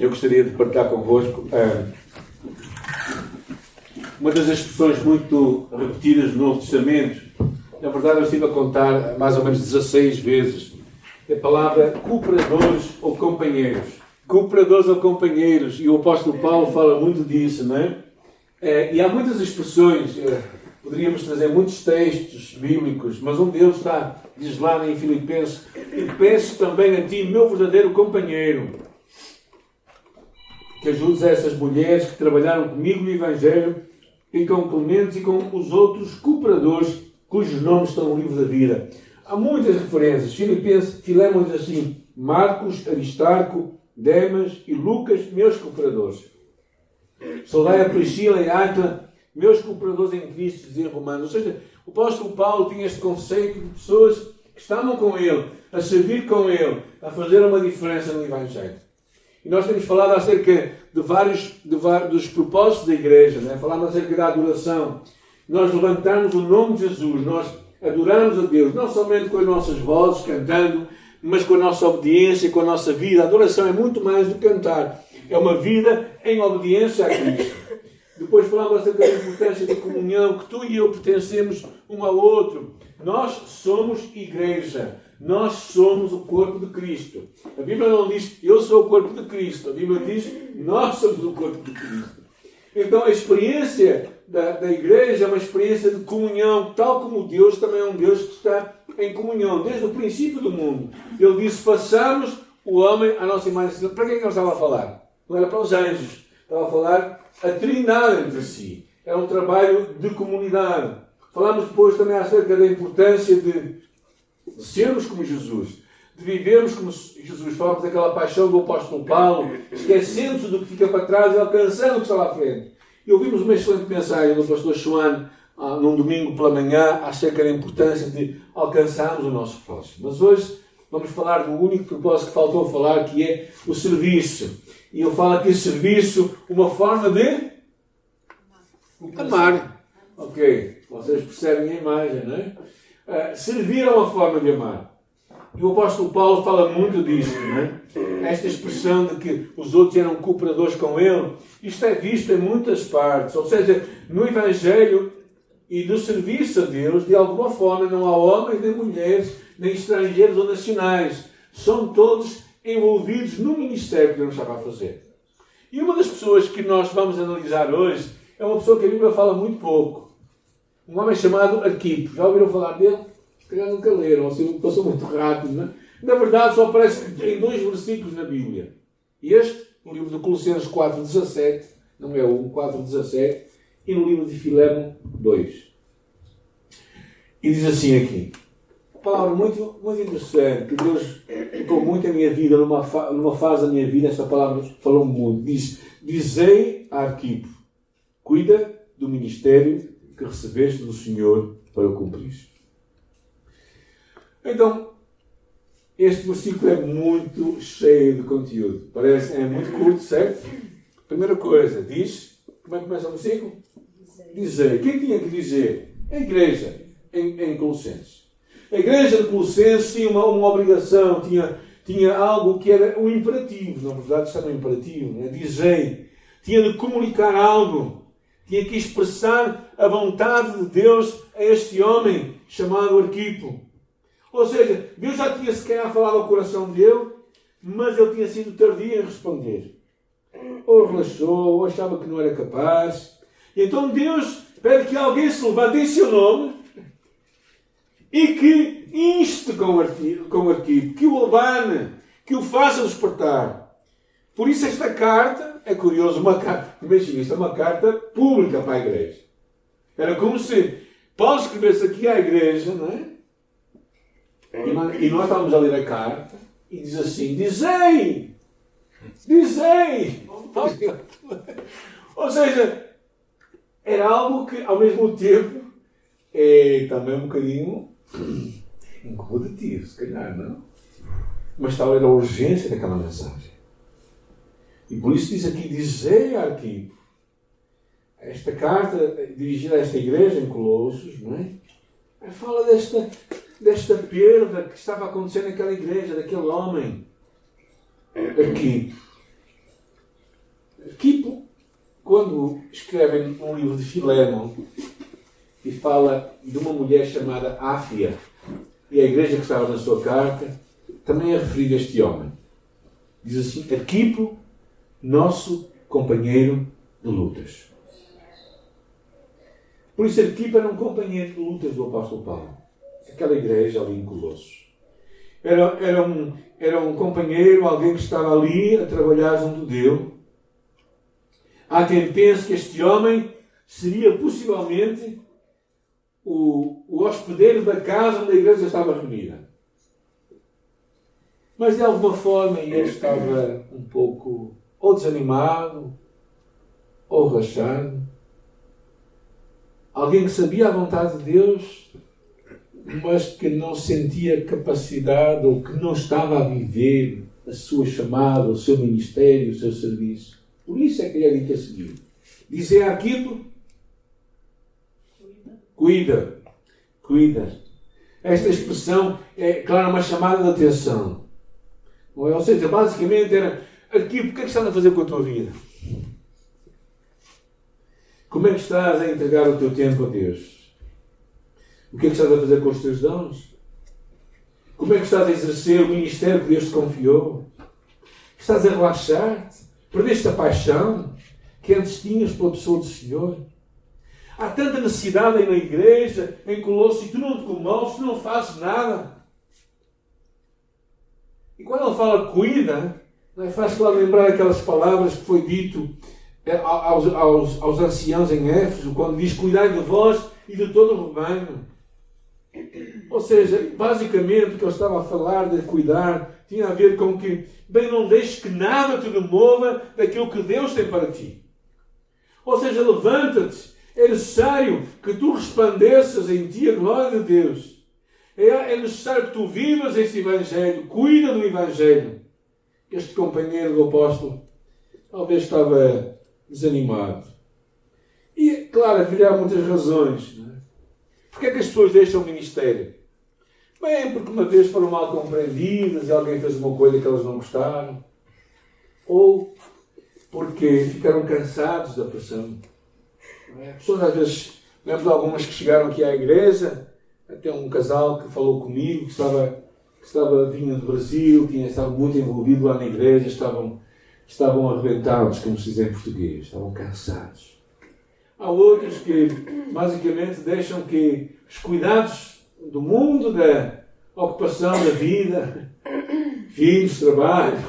Eu gostaria de partilhar convosco uma das expressões muito repetidas no Novo Testamento. Na verdade, eu estive a contar mais ou menos 16 vezes. A palavra cooperadores ou companheiros. Cooperadores ou companheiros. E o apóstolo Paulo fala muito disso, não é? E há muitas expressões. Poderíamos trazer muitos textos bíblicos, mas um deles diz lá em Filipenses: e peço também a ti, meu verdadeiro companheiro, que ajudes essas mulheres que trabalharam comigo no Evangelho e com Clementes e com os outros cooperadores cujos nomes estão no livro da vida. Há muitas referências. Filipenses, Filémon diz assim: Marcos, Aristarco, Demas e Lucas, meus cooperadores. Saudai a Priscila e Áquila, meus cooperadores em Cristo, dizia Romanos. Ou seja, o apóstolo Paulo tinha este conceito de pessoas que estavam com ele, a servir com ele, a fazer uma diferença no Evangelho. E nós temos falado acerca de vários dos propósitos da igreja, né? Falamos acerca da adoração. Nós levantamos o nome de Jesus, nós adoramos a Deus, não somente com as nossas vozes, cantando, mas com a nossa obediência, com a nossa vida. A adoração é muito mais do que cantar. É uma vida em obediência a Cristo. Depois falamos acerca da importância da comunhão, que tu e eu pertencemos um ao outro. Nós somos igreja. Nós somos o corpo de Cristo. A Bíblia não diz eu sou o corpo de Cristo. A Bíblia diz nós somos o corpo de Cristo. Então a experiência da igreja é uma experiência de comunhão, tal como Deus também é um Deus que está em comunhão, desde o princípio do mundo. Ele disse: façamos o homem à nossa imagem. Para quem ele estava a falar? Não era para os anjos. Estava a falar a Trindade entre si. Era um trabalho de comunidade. Falámos depois também acerca da importância de sermos como Jesus, de vivermos como Jesus. Falámos daquela paixão do apóstolo Paulo, esquecendo-se do que fica para trás e alcançando o que está lá à frente. E ouvimos uma excelente mensagem do pastor João, num domingo pela manhã, acerca da importância de alcançarmos o nosso próximo. Mas hoje vamos falar do único propósito que faltou falar, que é o serviço. E eu falo aqui serviço, uma forma de amar. Ok, vocês percebem a imagem, não é? Servir é uma forma de amar. E o apóstolo Paulo fala muito disso, não é? Esta expressão de que os outros eram cooperadores com ele, isto é visto em muitas partes. Ou seja, no Evangelho e no serviço a Deus, de alguma forma, não há homens, nem mulheres, nem estrangeiros ou nacionais. São todos envolvidos no ministério que Deus estava a fazer. E uma das pessoas que nós vamos analisar hoje é uma pessoa que a Bíblia fala muito pouco. Um homem chamado Arquipo. Já ouviram falar dele? Se calhar nunca leram, assim, passou muito rápido, não é? Na verdade, só aparece em 2 versículos na Bíblia. E este, no livro de Colossenses 4,17, não é 1, 4,17, e no livro de Filémon 2. E diz assim aqui, uma palavra muito, muito interessante, que Deus ficou muito na minha vida, numa fase da minha vida, esta palavra falou muito. Diz: dizei a Arquipo, cuida do ministério que recebeste do Senhor para o cumprir. Então, este versículo é muito cheio de conteúdo. Parece, é muito curto, certo? Primeira coisa, diz, como é que começa o versículo? Dizer. Quem tinha que dizer? A igreja, em Colossenses. A igreja de Colossenses tinha uma obrigação, tinha algo que era um imperativo. Na verdade, está no imperativo, né? Dizei. Tinha de comunicar algo. Tinha que expressar a vontade de Deus a este homem chamado Arquipo. Ou seja, Deus já tinha se calhar falado ao coração dele, mas ele tinha sido tardio em responder. Ou relaxou, ou achava que não era capaz. E então Deus pede que alguém se levante em seu nome e que inste com o Arquipo, que o abane, que o faça despertar. Por isso esta carta, é curioso, uma carta, imagina, isto é uma carta pública para a igreja. Era como se Paulo escrevesse aqui à igreja, não é? E nós estávamos a ler a carta e diz assim: dizei! Dizei! Ou seja, era algo que ao mesmo tempo é também um bocadinho incomodativo, se calhar, não? Mas tal era a urgência daquela mensagem. E por isso diz aqui: dizei a Arquipo. Esta carta dirigida a esta igreja em Colossos, não é? Fala desta perda que estava acontecendo naquela igreja, daquele homem. Arquipo. quando escrevem um livro de Filémon e fala de uma mulher chamada Áfia, e a igreja que estava na sua carta, também é referido a este homem. Diz assim: Arquipo, nosso companheiro de lutas. Por isso, Arquipo era um companheiro de lutas do apóstolo Paulo. Aquela igreja ali em Colossos. Era um companheiro, alguém que estava ali a trabalhar junto dele. Há quem pense que este homem seria possivelmente o hospedeiro da casa onde a igreja estava reunida. Mas de alguma forma ele estava um pouco ou desanimado ou relaxado. Alguém que sabia a vontade de Deus, mas que não sentia capacidade ou que não estava a viver a sua chamada, o seu ministério, o seu serviço. Por isso é que ele é dito a seguir. Diz a Arquipo: cuida. Esta expressão é, claro, uma chamada de atenção. Não é? Ou seja, basicamente era: Arquipo, o que é que estás a fazer com a tua vida? Como é que estás a entregar o teu tempo a Deus? O que é que estás a fazer com os teus dons? Como é que estás a exercer o ministério que Deus te confiou? Estás a relaxar-te? Perdeste a paixão que antes tinhas pela pessoa do Senhor? Há tanta necessidade aí na igreja, em Colossos, e tu não te comoves, tu não fazes nada. E quando ele fala cuida, faz claro lembrar aquelas palavras que foi dito aos anciãos em Éfeso, quando diz: cuidai de vós e de todo o rebanho. Ou seja, basicamente o que ele estava a falar de cuidar tinha a ver com que, bem, não deixes que nada te remova daquilo que Deus tem para ti. Ou seja, levanta-te. É necessário que tu resplandeças em ti a glória de Deus. É necessário que tu vivas este Evangelho. Cuida do Evangelho. Este companheiro do apóstolo talvez estava desanimado. E, claro, haverá muitas razões. Não é? Porquê é que as pessoas deixam o ministério? Bem, porque uma vez foram mal compreendidas e alguém fez uma coisa que elas não gostaram. Ou porque ficaram cansados da pressão. As pessoas às vezes, lembro de algumas que chegaram aqui à igreja, até um casal que falou comigo, que estava vindo do Brasil, estava muito envolvido lá na igreja, estavam arrebentados, como se diz em português, estavam cansados. Há outros que basicamente deixam que os cuidados do mundo, da ocupação da vida, filhos, trabalho,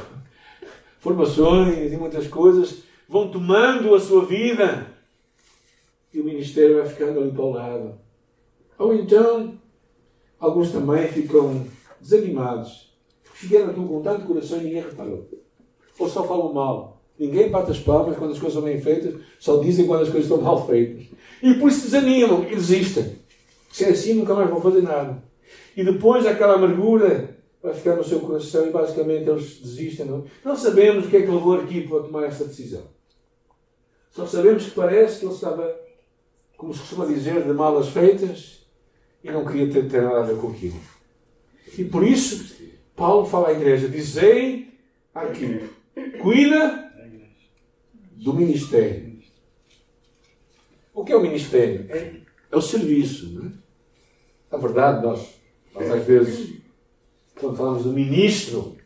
formações e muitas coisas, vão tomando a sua vida e o ministério vai ficando ali para o lado. Ou então, alguns também ficam desanimados. Ficaram aqui com tanto coração e ninguém reparou. Ou só falam mal. Ninguém bate as palmas quando as coisas são bem feitas, só dizem quando as coisas estão mal feitas. E por isso desanimam e desistem. Se é assim, nunca mais vão fazer nada. E depois aquela amargura vai ficar no seu coração e basicamente eles desistem. Não sabemos o que é que levou Arquipo a tomar esta decisão. Só sabemos que parece que ele estava, como se costuma dizer, de malas feitas e não queria ter nada a ver com aquilo. E por isso, Paulo fala à igreja: dizei a Arquipo, cuida do ministério. O que é o ministério? É o serviço. Não é? Na verdade, nós às vezes, quando falamos do ministro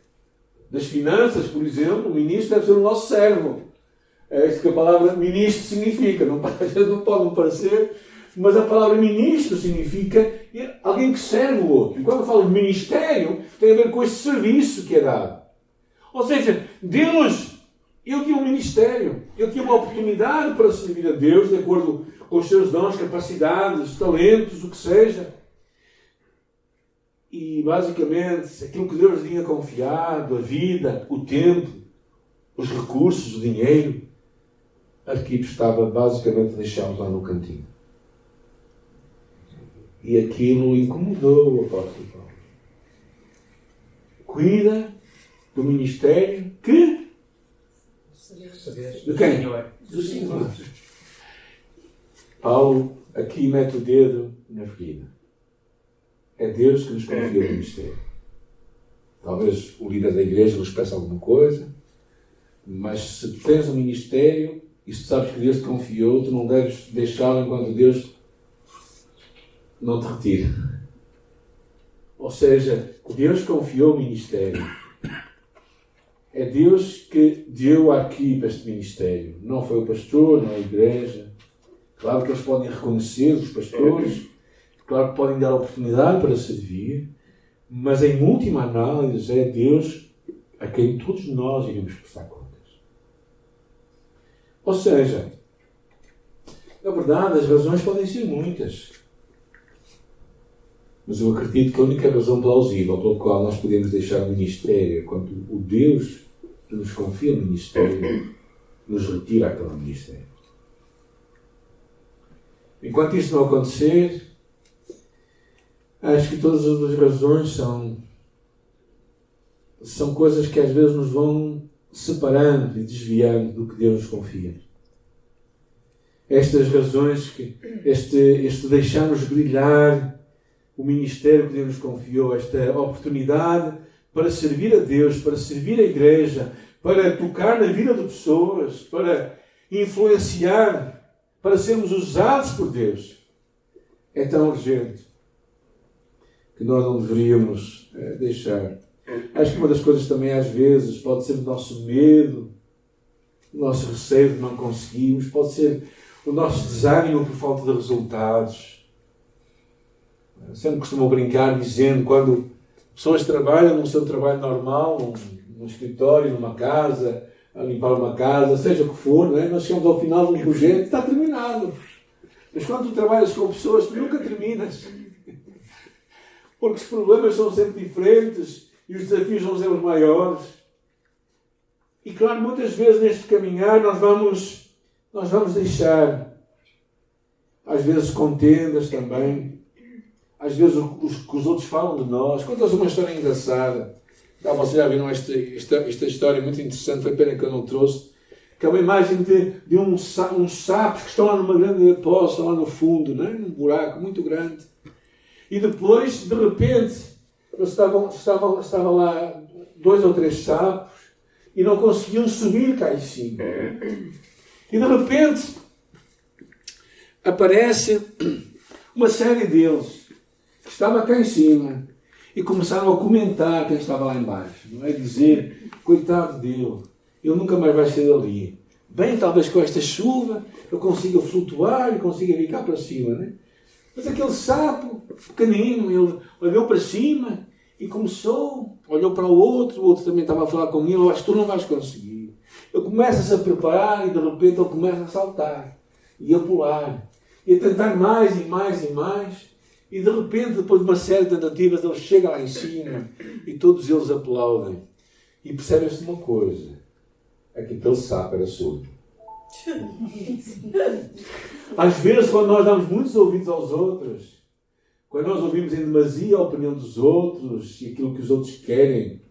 das finanças, por exemplo, o ministro deve ser o nosso servo. É isso que a palavra ministro significa. Não pode não parecer, mas a palavra ministro significa alguém que serve o outro. E quando eu falo de ministério, tem a ver com esse serviço que é dado. Ou seja, Deus, ele tinha um ministério, ele tinha uma oportunidade para servir a Deus, de acordo com os seus dons, capacidades, talentos, o que seja. E, basicamente, aquilo que Deus lhe tinha confiado, a vida, o tempo, os recursos, o dinheiro, Arquipo estava basicamente deixado lá no cantinho. E aquilo incomodou o apóstolo Paulo. Cuida do ministério que... De quem? Do Senhor. Paulo aqui mete o dedo na ferida. É Deus que nos confia o ministério. Talvez o líder da igreja nos peça alguma coisa, mas se tens um ministério, E se tu sabes que Deus te confiou, tu não deves deixá-lo enquanto Deus não te retire. Ou seja, Deus confiou o ministério. É Deus que deu aqui para este ministério. Não foi o pastor, não a igreja. Claro que eles podem reconhecer os pastores. Claro que podem dar oportunidade para servir. Mas em última análise é Deus a quem todos nós iremos prestar contas. Ou seja, na verdade as razões podem ser muitas. Mas eu acredito que a única razão plausível pela qual nós podemos deixar o ministério, quando o Deus que nos confia o ministério, nos retira aquele ministério. Enquanto isso não acontecer, acho que todas as outras razões são coisas que às vezes nos vão separando e desviando do que Deus nos confia. Estas razões, este deixar-nos brilhar o ministério que Deus nos confiou, esta oportunidade para servir a Deus, para servir a igreja, para tocar na vida de pessoas, para influenciar, para sermos usados por Deus, é tão urgente que nós não deveríamos deixar. Acho que uma das coisas também às vezes pode ser o nosso medo, o nosso receio de não conseguirmos, pode ser o nosso desânimo por falta de resultados. Sempre costumo brincar dizendo, quando pessoas trabalham no seu trabalho normal, num escritório, numa casa, a limpar uma casa, seja o que for, não é? Nós chegamos ao final de um projeto e está terminado. Mas quando tu trabalhas com pessoas, tu nunca terminas. Porque os problemas são sempre diferentes e os desafios vão ser os maiores. E claro, muitas vezes neste caminhar nós vamos deixar, às vezes, contendas também. Às vezes os que os outros falam de nós. Conta-nos uma história engraçada. Vocês já viram esta história muito interessante, foi pena que eu não trouxe. Que é uma imagem de uns sapos que estão lá numa grande poça, lá no fundo, não é? Num buraco muito grande. E depois, de repente, estavam lá 2 ou 3 sapos e não conseguiam subir cá em cima. E de repente aparece uma série deles que estava cá em cima e começaram a comentar quem estava lá embaixo, não é? Dizer, coitado dele, ele nunca mais vai sair dali. Bem, talvez com esta chuva eu consiga flutuar e consiga vir cá para cima, não é? Mas aquele sapo pequenino, ele olhou para cima e olhou para o outro também estava a falar com ele, eu acho que tu não vais conseguir. Ele começa-se a preparar e de repente ele começa a saltar e a pular e a tentar mais e mais e mais. E de repente, depois de uma série de tentativas, ele chega lá em cima e todos eles aplaudem. E percebem-se uma coisa: aquele sapo era surdo. Às vezes, quando nós damos muitos ouvidos aos outros, quando nós ouvimos em demasia a opinião dos outros e aquilo que os outros querem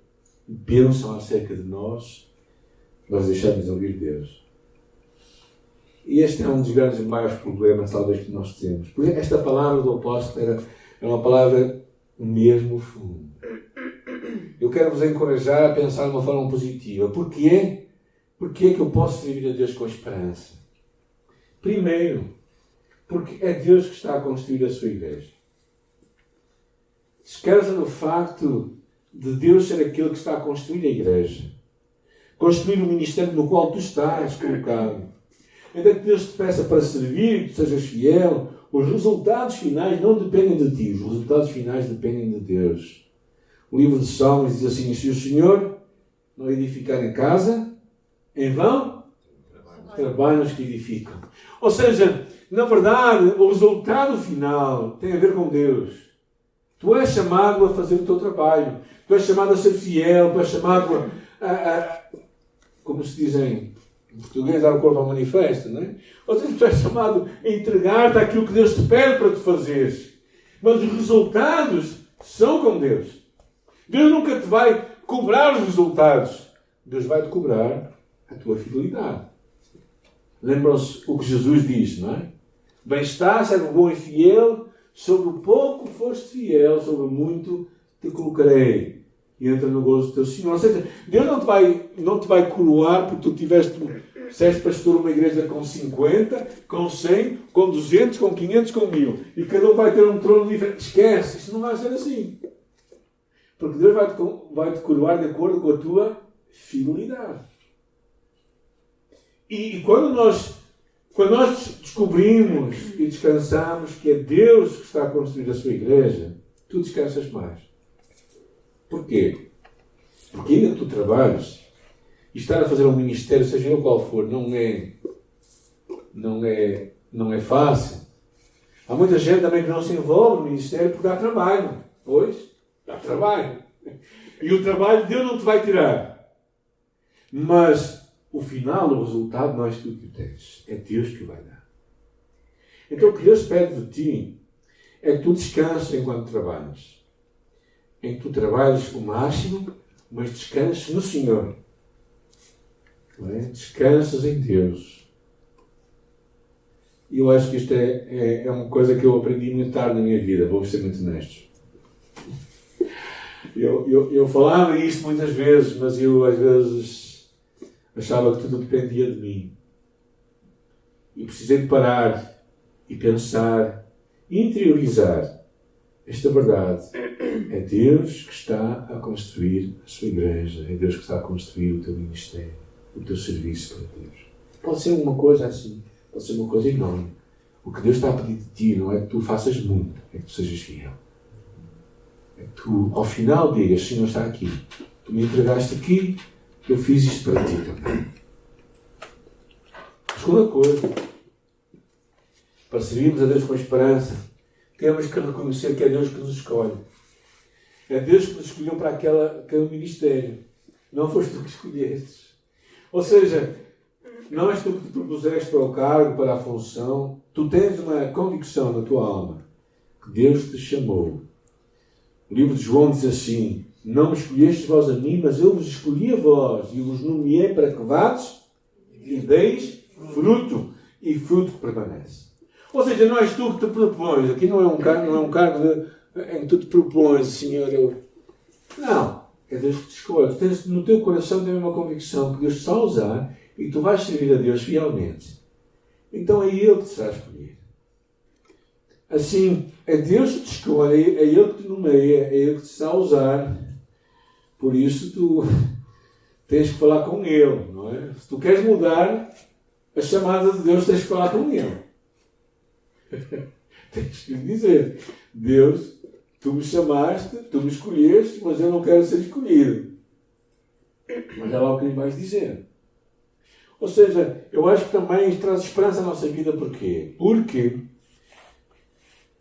e pensam acerca de nós deixamos de ouvir Deus. E este é um dos grandes e maiores problemas, talvez, que nós temos. Porque esta palavra do apóstolo é uma palavra mesmo fundo. Eu quero vos encorajar a pensar de uma forma positiva. Porquê? Porquê que eu posso servir a Deus com esperança? Primeiro, porque é Deus que está a construir a sua igreja. Descansa no facto de Deus ser aquele que está a construir a igreja. Construir o ministério no qual tu estás colocado. Ainda que Deus te peça para servir, que tu sejas fiel, os resultados finais não dependem de ti. Os resultados finais dependem de Deus. O livro de Salmos diz assim: se o Senhor não edificar a casa, em vão trabalham os que edificam. Ou seja, na verdade, o resultado final tem a ver com Deus. Tu és chamado a fazer o teu trabalho. Tu és chamado a ser fiel. Tu és chamado como se diz em português, dar o corpo ao manifesto, não é? Ou seja, tu és chamado a entregar-te àquilo que Deus te pede para tu fazeres. Mas os resultados são com Deus. Deus nunca te vai cobrar os resultados. Deus vai te cobrar a tua fidelidade. Lembram-se o que Jesus diz, não é? Bem está, servo bom e fiel, sobre o pouco foste fiel, sobre o muito te colocarei. E entra no gozo do teu Senhor. Ou seja, Deus não te vai coroar porque tu tiveste Se és pastor uma igreja com 50, com 100, com 200, com 500, com 1000, e cada um vai ter um trono diferente, esquece, isso não vai ser assim. Porque Deus vai-te coroar de acordo com a tua fidelidade. E quando nós descobrimos e descansamos que é Deus que está a construir a sua igreja, tu descansas mais. Porquê? Porque ainda que tu trabalhes, e estar a fazer um ministério, seja ele qual for, não é fácil. Há muita gente também que não se envolve no ministério porque dá trabalho. Pois, dá trabalho. E o trabalho Deus não te vai tirar. Mas o final, o resultado, não és tu que o tens. É Deus que o vai dar. Então o que Deus pede de ti é que tu descanses enquanto trabalhas. Em que tu trabalhes o máximo, mas descanses no Senhor. Não é? Descansas em Deus. E eu acho que isto é uma coisa que eu aprendi muito tarde na minha vida, vou ser muito honesto. Eu falava isto muitas vezes, mas eu às vezes achava que tudo dependia de mim. E precisei de parar e pensar e interiorizar esta verdade. É Deus que está a construir a sua igreja. É Deus que está a construir o teu ministério, o teu serviço para Deus. Pode ser uma coisa assim, pode ser uma coisa enorme. O que Deus está a pedir de ti não é que tu faças muito, é que tu sejas fiel. É que tu, ao final, digas: Senhor, está aqui. Tu me entregaste aqui, eu fiz isto para ti também. A segunda coisa, para servirmos a Deus com esperança, temos que reconhecer que é Deus que nos escolhe. É Deus que nos escolheu para aquele ministério. Não foste tu que escolhestes. Ou seja, não és tu que te propuseste para o cargo, para a função. Tu tens uma convicção na tua alma que Deus te chamou. O livro de João diz assim: não me escolhestes vós a mim, mas eu vos escolhi a vós e vos nomeei para que vades e deis fruto, e fruto que permanece. Ou seja, não és tu que te propões. Aqui não é um cargo em que tu te propões, Senhor, eu... Não. É Deus que te escolhe. Tu tens no teu coração também uma convicção que Deus te está a usar e tu vais servir a Deus fielmente. Então é Ele que te está a escolher. Assim, é Deus que te escolhe, é Ele que te nomeia, é Ele que te está a usar. Por isso tu tens que falar com Ele, não é? Se tu queres mudar a chamada de Deus, tens que falar com Ele. Tens que lhe dizer: Deus, tu me chamaste, tu me escolheste, mas eu não quero ser escolhido. Mas é lá o que lhe vais dizer. Ou seja, eu acho que também isto traz esperança à nossa vida. Porquê? Porque,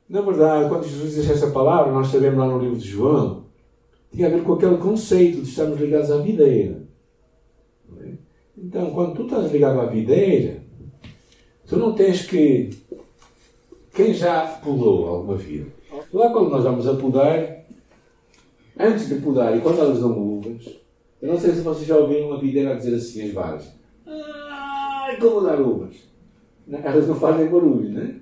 na verdade, quando Jesus diz esta palavra, nós sabemos lá no livro de João, tinha a ver com aquele conceito de estarmos ligados à videira. Não é? Então, quando tu estás ligado à videira, tu não tens que... Quem já podou alguma vida? Lá quando nós vamos a podar, antes de podar e quando elas dão uvas, eu não sei se vocês já ouviram uma videira a dizer assim, as varas: ai, como dar uvas. Elas não fazem barulho, não é?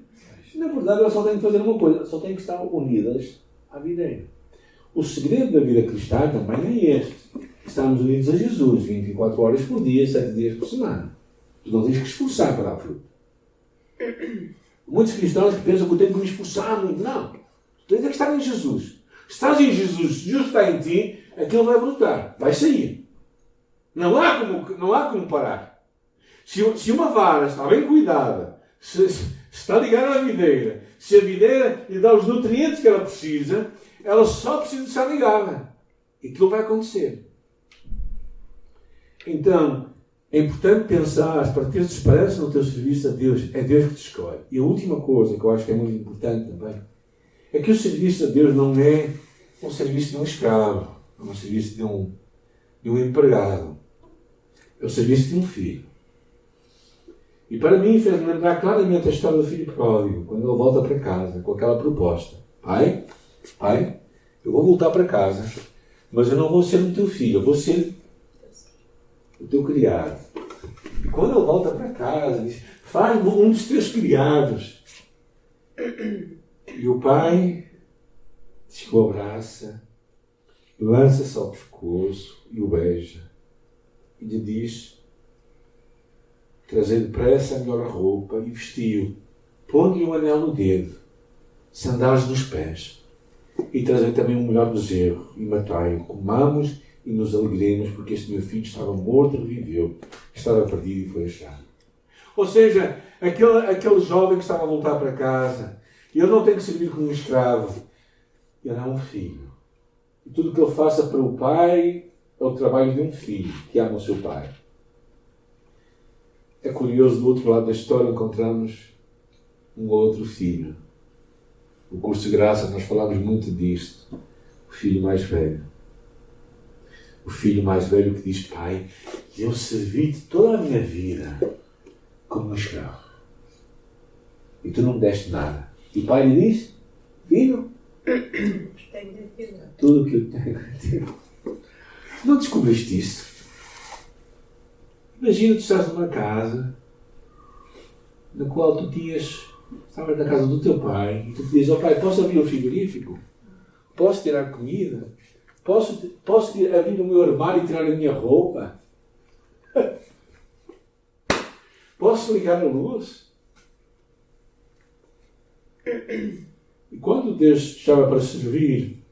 Na verdade, elas só têm que fazer uma coisa, só têm que estar unidas à videira. O segredo da vida cristã também é este: estarmos unidos a Jesus 24 horas por dia, 7 dias por semana. Tu não tens que esforçar para dar fruto. Muitos cristãos que pensam que eu tenho que me esforçar muito. Não. Tu tens que estar em Jesus. Se estás em Jesus, se Jesus está em ti, aquilo vai brotar, vai sair. Não há como parar. Se uma vara está bem cuidada, se está ligada à videira, se a videira lhe dá os nutrientes que ela precisa, ela só precisa de estar ligada. E aquilo vai acontecer. Então, é importante pensar, para teres esperança no teu serviço a Deus, é Deus que te escolhe. E a última coisa que eu acho que é muito importante também, é que o serviço a Deus não é um serviço de um escravo, é um serviço de um empregado. É o serviço de um filho. E para mim fez-me lembrar claramente a história do filho pródigo, quando ele volta para casa com aquela proposta: pai, eu vou voltar para casa, mas eu não vou ser o teu filho, eu vou ser o teu criado. E quando ele volta para casa, diz: faz-me um dos teus criados. E o pai diz que o abraça, lança-se ao pescoço e o beija. E lhe diz: Trazei depressa a melhor roupa e vestiu. Pondo-lhe um anel no dedo, sandálias nos pés. E trazei também um melhor bezerro e matai-o. Comamos e nos alegremos, porque este meu filho estava morto e reviveu. Estava perdido e foi achado. Ou seja, aquele jovem que estava a voltar para casa, ele não tem que servir como um escravo. Ele é um filho. E tudo o que ele faça para o pai é o trabalho de um filho que ama o seu pai. É curioso, do outro lado da história encontramos um outro filho. No curso de graça nós falamos muito disto. O filho mais velho. O filho mais velho que diz: pai, eu servi-te toda a minha vida como um escravo. E tu não me deste nada. E o pai lhe diz: filho, tudo o que eu tenho é teu. Não descobriste isso? Imagina, tu estás numa casa na qual tu estavas na casa do teu pai e tu te dizes: ó pai, posso abrir o frigorífico? Posso tirar comida? Posso abrir o meu armário e tirar a minha roupa? Posso ligar a luz? E quando Deus te chama para servir,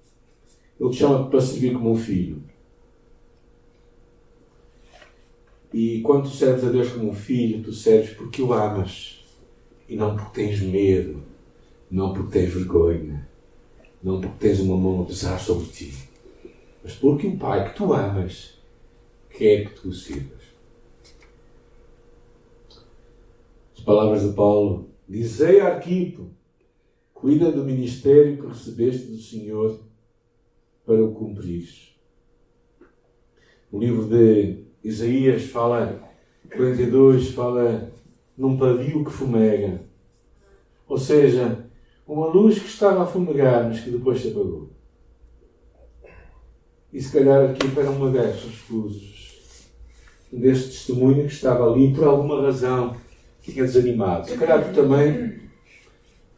Ele te chama para servir como um filho. E quando tu serves a Deus como um filho, tu serves porque o amas. E não porque tens medo. Não porque tens vergonha. Não porque tens uma mão a pesar sobre ti. Mas porque um pai que tu amas quer que tu o sirvas. As palavras de Paulo: dizei a Arquipo, cuida do ministério que recebeste do Senhor para o cumprires. O livro de Isaías 42 fala num pavio que fumega. Ou seja, uma luz que estava a fumegar, mas que depois se apagou. E se calhar aqui era uma destas luzes, deste testemunho que estava ali por alguma razão, que tinha desanimado. Se calhar tu também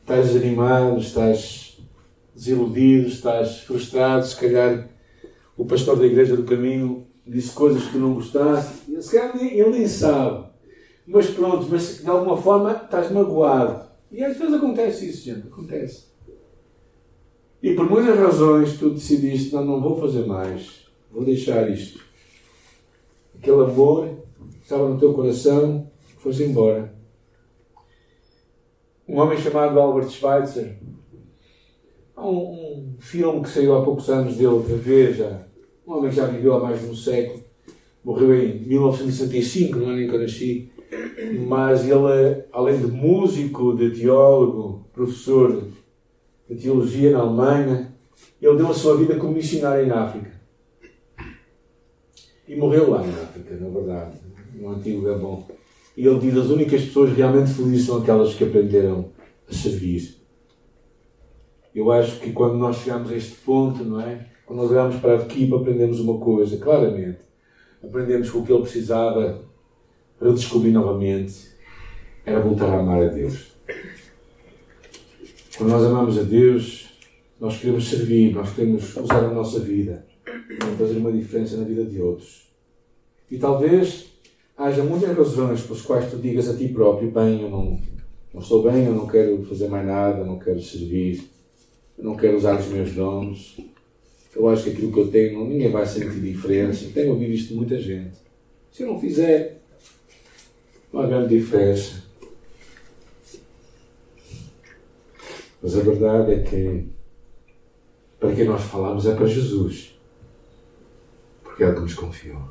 estás desanimado, estás desiludido, estás frustrado. Se calhar o pastor da igreja do caminho disse coisas que tu não gostaste. Se calhar ele nem sabe. Mas pronto, mas de alguma forma estás magoado. E às vezes acontece isso, gente. Acontece. E por muitas razões tu decidiste: não vou fazer mais. Vou deixar isto. Aquele amor que estava no teu coração foi-se embora. Um homem chamado Albert Schweitzer, há um filme que saiu há poucos anos dele para ver já. Um homem que já viveu há mais de um século. Morreu em 1965, no ano em que eu nasci. Mas ele, além de músico, de teólogo, professor de teologia na Alemanha, ele deu a sua vida como missionário em África. E morreu lá na África, na verdade, no antigo Gabão. E ele diz: as únicas pessoas realmente felizes são aquelas que aprenderam a servir. Eu acho que quando nós chegamos a este ponto, não é? Quando nós olhamos para a equipa, aprendemos uma coisa, claramente. Aprendemos que o que ele precisava para descobrir novamente era voltar a amar a Deus. Quando nós amamos a Deus, nós queremos servir, nós queremos usar a nossa vida para fazer uma diferença na vida de outros. E talvez haja muitas razões pelas quais tu digas a ti próprio: bem, eu não estou bem, eu não quero fazer mais nada, eu não quero servir, eu não quero usar os meus dons. Eu acho que aquilo que eu tenho, ninguém vai sentir diferença. Tenho ouvido isto de muita gente. Se eu não fizer, não há grande diferença. Mas a verdade é que para quem nós falamos é para Jesus. Porque é Ele que nos confiou.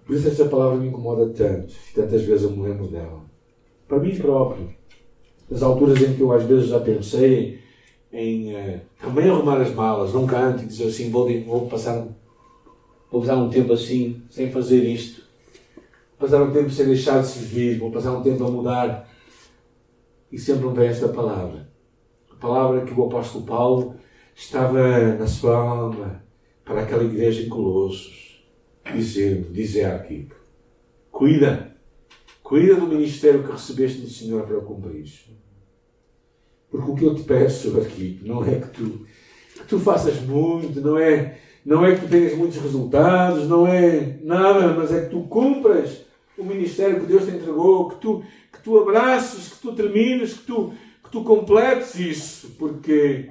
Por isso esta palavra me incomoda tanto. E tantas vezes eu me lembro dela. Para mim próprio. Nas alturas em que eu às vezes já pensei em também arrumar as malas, num canto, e dizer assim: vou passar um tempo assim, sem fazer isto. Vou passar um tempo sem deixar de servir. Vou passar um tempo a mudar. E sempre me vem esta palavra. A palavra que o apóstolo Paulo estava na sua alma para aquela igreja em Colossos, dizendo: dizer aqui, cuida do ministério que recebeste do Senhor para o cumprir. Porque o que eu te peço aqui não é que tu faças muito, não é que tu tenhas muitos resultados, não é nada, mas é que tu cumpras o ministério que Deus te entregou, que tu abraces, que tu termines, que tu completes isso, porque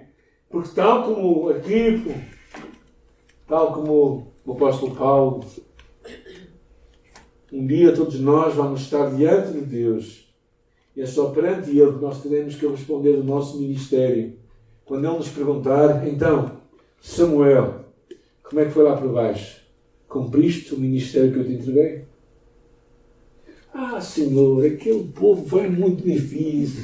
tal como Arquipo, tal como o apóstolo Paulo, um dia todos nós vamos estar diante de Deus e é só perante Ele que nós teremos que responder o nosso ministério. Quando Ele nos perguntar, então, Samuel, como é que foi lá por baixo? Cumpriste o ministério que eu te entreguei? Ah, Senhor, aquele povo foi muito difícil.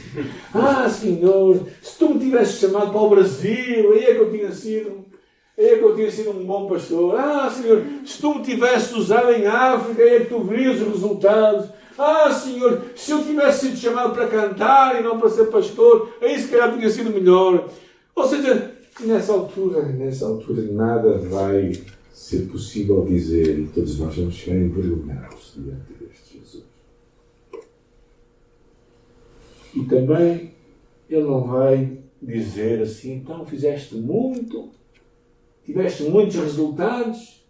Ah, Senhor, se tu me tivesses chamado para o Brasil, aí é que eu tinha sido um bom pastor. Ah, Senhor, se tu me tivesses usado em África, aí é que tu verias os resultados. Ah, Senhor, se eu tivesse sido chamado para cantar e não para ser pastor, aí se calhar tinha sido melhor. Ou seja, nessa altura nada vai ser possível dizer e todos nós vamos ficar envergonhados diante deste Jesus. E também Ele não vai dizer assim, então fizeste muito, tiveste muitos resultados.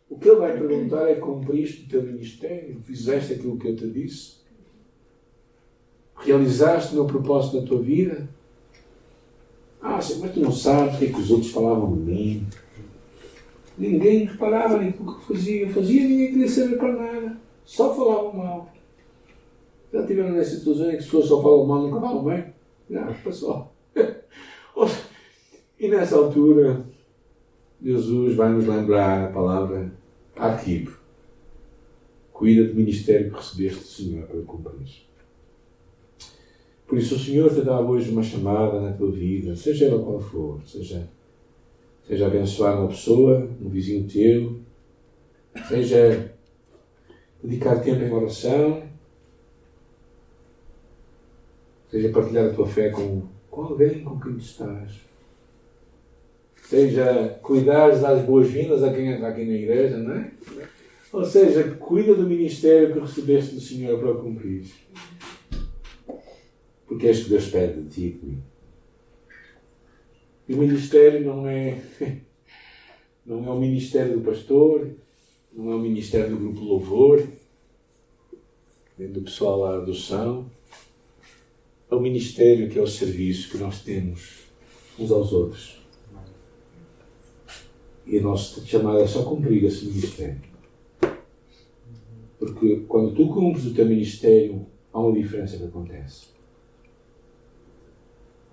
O que Ele vai perguntar é, cumpriste o teu ministério? Fizeste aquilo que eu te disse? Realizaste o meu propósito na tua vida? Ah, mas tu não sabes o que é que os outros falavam de mim. Ninguém reparava naquilo que eu fazia, ninguém queria saber para nada. Só falavam mal. Já tiveram nessa situação em que as pessoas só falam mal, nunca falam bem? Não, passou. E nessa altura, Jesus vai nos lembrar a palavra Arquipo. Cuida do ministério que recebeste do Senhor para cumprir. Por isso o Senhor te dá hoje uma chamada na tua vida, seja ela qual for, seja abençoar uma pessoa, um vizinho teu, seja dedicar tempo em oração, seja partilhar a tua fé com alguém com quem tu estás, seja cuidares das boas-vindas a quem está aqui na igreja, não é? Ou seja, cuida do ministério que recebeste do Senhor para cumprir. Porque é isso que Deus pede de ti e de mim. E o ministério não é o ministério do pastor, não é o ministério do grupo Louvor, nem do pessoal lá da adoção. É o ministério que é o serviço que nós temos uns aos outros. E a nossa chamada é só cumprir esse ministério. Porque quando tu cumpres o teu ministério, há uma diferença que acontece.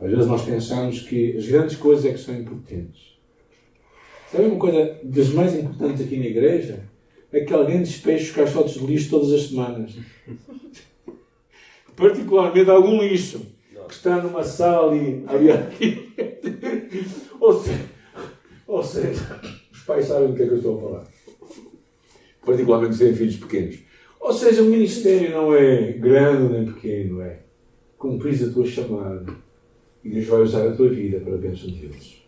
Às vezes nós pensamos que as grandes coisas é que são importantes. Sabe uma coisa das mais importantes aqui na igreja? É que alguém despeje os caixotes de lixo todas as semanas. Particularmente algum lixo que está numa sala ali aqui. Ou seja, os pais sabem do que é que eu estou a falar. Particularmente se têm filhos pequenos. Ou seja, o ministério não é grande nem pequeno, é cumprir a tua chamada. E Deus vai usar a tua vida para a bênção de Deus.